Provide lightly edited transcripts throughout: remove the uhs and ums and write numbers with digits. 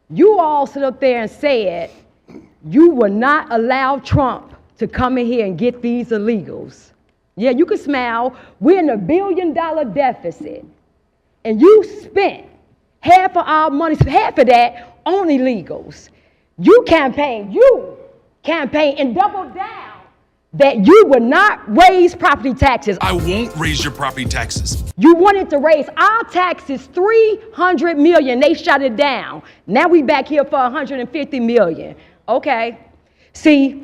You all stood up there and said you will not allow Trump to come in here and get these illegals. Yeah, you can smile. We're in a $1 billion deficit. And you spent half of our money, half of that on illegals. You campaigned and doubled down that you would not raise property taxes. I won't raise your property taxes. You wanted to raise our taxes $300 million. They shut it down. Now we back here for $150 million. Okay. See,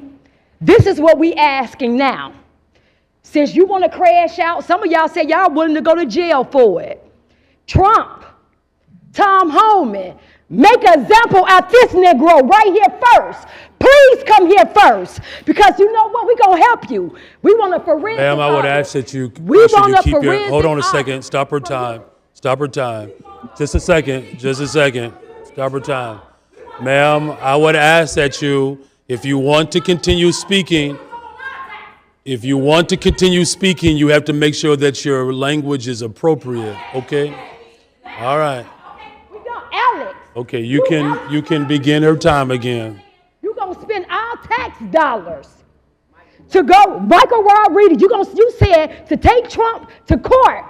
this is what we asking now. Since you want to crash out, some of y'all say y'all willing to go to jail for it. Trump, Tom Homan, make an example out this Negro right here first. Please come here first, because you know what? We're going to help you. We want a forensic Ma'am, I would ask that you, keep your, hold on a second, stop her time. Stop her time. Just a second. Stop her time. Ma'am, I would ask that you, if you want to continue speaking, you have to make sure that your language is appropriate, okay? All right. Alex. Okay, you can begin her time again. You're going to spend our tax dollars to go, Michael Rodriguez, you said to take Trump to court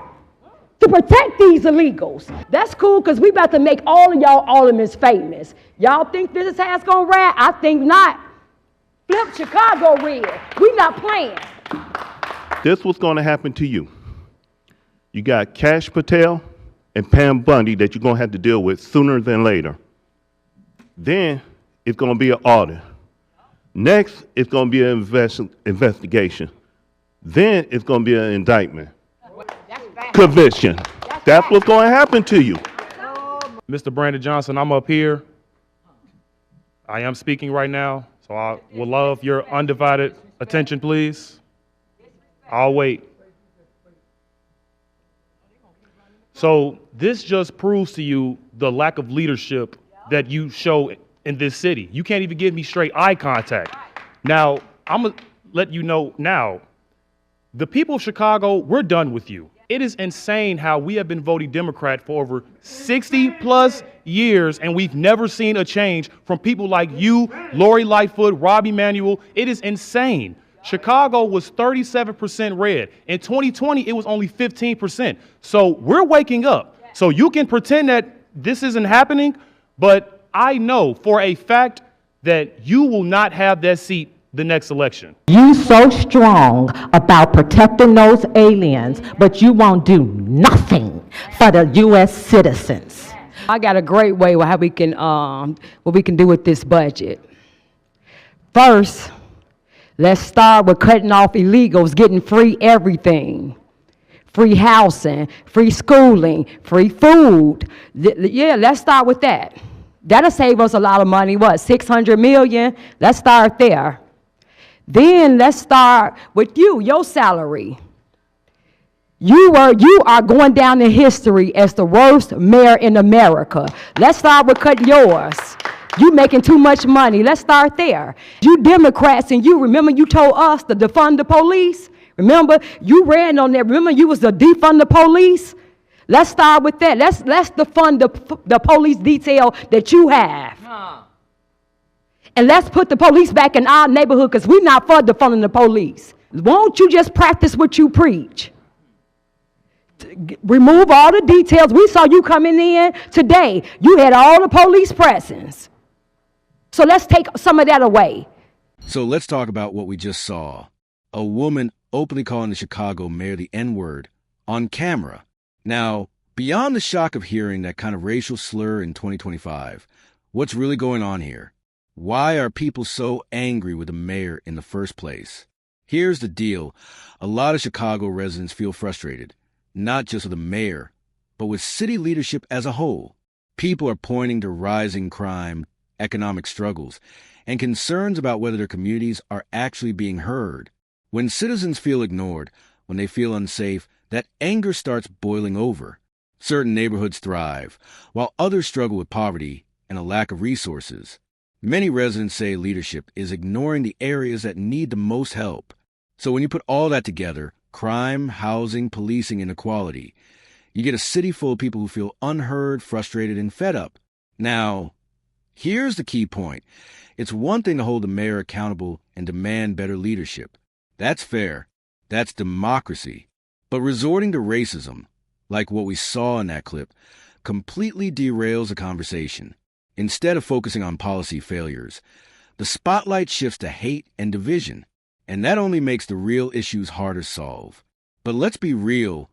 to protect these illegals. That's cool, because we about to make all of y'all aldermen famous. Y'all think this is how it's going to ride? I think not. Flip Chicago red. We not playing. This was going to happen to you. You got Cash Patel and Pam Bundy that you're going to have to deal with sooner than later. Then it's going to be an audit. Next, it's going to be an investigation. Then it's going to be an indictment. Conviction. That's what's going to happen to you. Mr. Brandon Johnson, I'm up here. I am speaking right now, so I would love your undivided attention, please. I'll wait. So this just proves to you the lack of leadership that you show in this city. You can't even give me straight eye contact. Now, I'm going to let you know now, the people of Chicago, we're done with you. It is insane how we have been voting Democrat for over 60 plus years, and we've never seen a change from people like you, Lori Lightfoot, Robbie Manuel. It is insane. Chicago was 37% red. In 2020, it was only 15%. So we're waking up. So you can pretend that this isn't happening, but I know for a fact that you will not have that seat the next election. You so strong about protecting those aliens, but you won't do nothing for the U.S. citizens. I got a great way how we can, what we can do with this budget. First, let's start with cutting off illegals, getting free everything. Free housing, free schooling, free food. Yeah, let's start with that. That'll save us a lot of money. What, $600 million? Let's start there. Then let's start with your salary. You are going down in history as the worst mayor in America. Let's start with cutting yours. You making too much money. Let's start there. You Democrats, and you remember you told us to defund the police? Remember, you ran on that. Remember, you was the defund the police? Let's start with that. Let's defund the police detail that you have. And let's put the police back in our neighborhood, because we're not for defunding the police. Won't you just practice what you preach? Remove all the details. We saw you coming in today. You had all the police presence. So let's take some of that away. So let's talk about what we just saw. A woman openly calling the Chicago mayor the N-word on camera. Now, beyond the shock of hearing that kind of racial slur in 2025, what's really going on here? Why are people so angry with the mayor in the first place? Here's the deal. A lot of Chicago residents feel frustrated, not just with the mayor, but with city leadership as a whole. People are pointing to rising crime, economic struggles, and concerns about whether their communities are actually being heard. When citizens feel ignored, when they feel unsafe, that anger starts boiling over. Certain neighborhoods thrive, while others struggle with poverty and a lack of resources. Many residents say leadership is ignoring the areas that need the most help. So when you put all that together, crime, housing, policing, inequality, you get a city full of people who feel unheard, frustrated, and fed up. Now, Here's the key point. It's one thing to hold the mayor accountable and demand better leadership. That's fair. That's democracy. But resorting to racism, like what we saw in that clip, completely derails a conversation. Instead of focusing on policy failures, the spotlight shifts to hate and division, and that only makes the real issues harder to solve. But let's be real,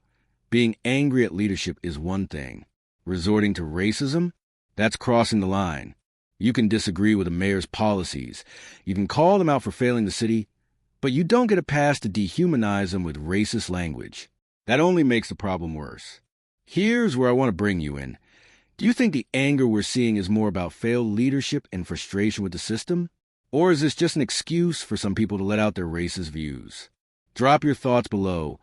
being angry at leadership is one thing. Resorting to racism, that's crossing the line. You can disagree with the mayor's policies. You can call them out for failing the city, but you don't get a pass to dehumanize them with racist language. That only makes the problem worse. Here's where I want to bring you in. Do you think the anger we're seeing is more about failed leadership and frustration with the system? Or is this just an excuse for some people to let out their racist views? Drop your thoughts below,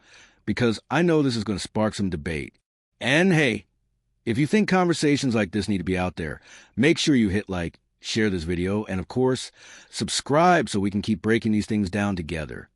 because I know this is going to spark some debate. And hey, if you think conversations like this need to be out there, make sure you hit like, share this video, and of course, subscribe so we can keep breaking these things down together.